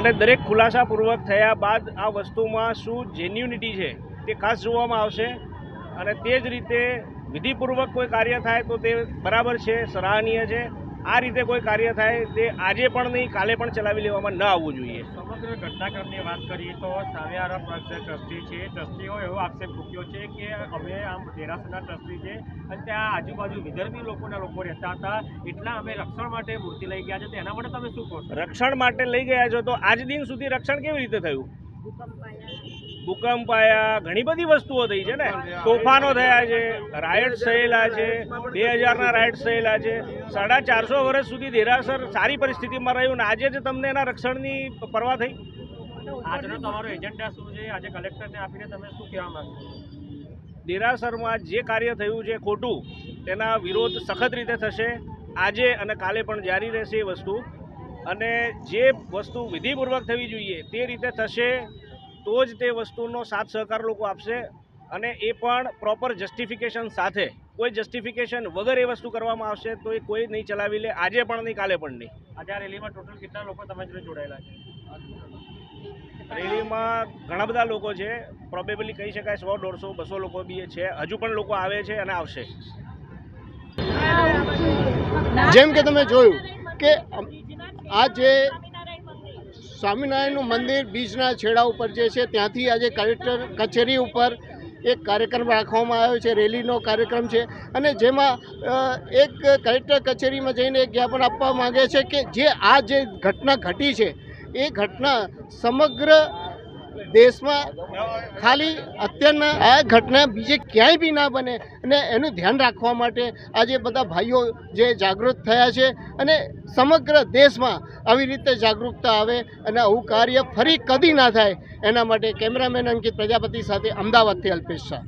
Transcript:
અને દરેક ખુલાસાપૂર્વક થયા બાદ આ વસ્તુમાં શું જેન્યુનિટી છે તે ખાસ જોવામાં આવશે અને તે જ રીતે વિધિપૂર્વક કોઈ કાર્ય થાય તો તે બરાબર છે, સરાહનીય છે। આ રીતે કોઈ કાર્ય થાય તે આજે પણ નહીં કાલે પણ ચલાવી લેવામાં ન આવવું જોઈએ। સમગ્ર ઘટનાક્રમની વાત કરીએ તો સામેવાળા પક્ષ ટ્રસ્ટી છે, ટ્રસ્ટીઓ એવો આક્ષેપ મૂક્યો છે કે અમે આમ દેરાસરના ટ્રસ્ટી છે અને ત્યાં આજુબાજુ વિધર્મી લોકો રહેતા હતા, એટલા અમે રક્ષણ માટે મૂર્તિ લઈ ગયા છે, તો એના માટે તમે શું કહો? રક્ષણ માટે લઈ ગયા છો તો આજ દિન સુધી રક્ષણ કેવી રીતે થયું? ભૂકંપ આયા, ઘણી બધી વસ્તુઓ થઈ છે ને, તોફાનો થયા છે, રાયટ્સ થયેલા છે, 2000ના રાયટ્સ થયેલા છે, 450 વર્ષ સુધી દેરાસર સારી પરિસ્થિતિમાં રહ્યું ને આજે જ તમને એના રક્ષણની પરવા થઈ? આજનો તમારો એજન્ડા શું છે? આજે કલેક્ટરને આપીને તમે શું કહેવા માંગશો? દેરાસરમાં જે કાર્ય થયું છે ખોટું, તેના વિરોધ સખત રીતે થશે આજે અને કાલે પણ જારી રહેશે એ વસ્તુ, અને જે વસ્તુ વિધિપૂર્વક થવી જોઈએ તે રીતે થશે તો જ તે વસ્તુનો સાથ સહકાર લોકો આપશે અને એ પણ પ્રોપર જસ્ટિફિકેશન સાથે। કોઈ જસ્ટિફિકેશન વગર એ વસ્તુ કરવામાં આવશે તો એ કોઈ નહીં ચલાવી લે, આજે પણ નહીં કાલે પણ નહીં। આજે આ રેલીમાં ટોટલ કેટલા લોકો તમારી જોડે જોડાયેલા છે? રેલીમાં ઘણા બધા લોકો છે, પ્રોબેબલી કહી શકાય 100, 150, 200 લોકો બી છે, હજુ પણ લોકો આવે છે અને આવશે। જેમ કે તમે જોયું કે આ જે સ્વામિનારાયણનું મંદિર બીચના છેડા ઉપર જે છે ત્યાંથી આજે કલેક્ટર કચેરી ઉપર એક કાર્યક્રમ રાખવામાં આવ્યો છે, રેલીનો કાર્યક્રમ છે, અને જેમાં એક કલેક્ટર કચેરીમાં જઈને એક જ્ઞાપન આપવા માગે છે કે જે આ જે ઘટના ઘટી છે એ ઘટના સમગ્ર દેશમાં ખાલી અત્યારના આ ઘટના બીજે ક્યાંય બી ના બને અને એનું ધ્યાન રાખવા માટે આજે બધા ભાઈઓ જે જાગૃત થયા છે અને સમગ્ર દેશમાં આવી રીતે જાગૃતતા આવે અને આવું કાર્ય ફરી કદી ના થાય એના માટે કેમેરામેન અંકિત પ્રજાપતિ સાથે અમદાવાદથી અલ્પેશ શાહ।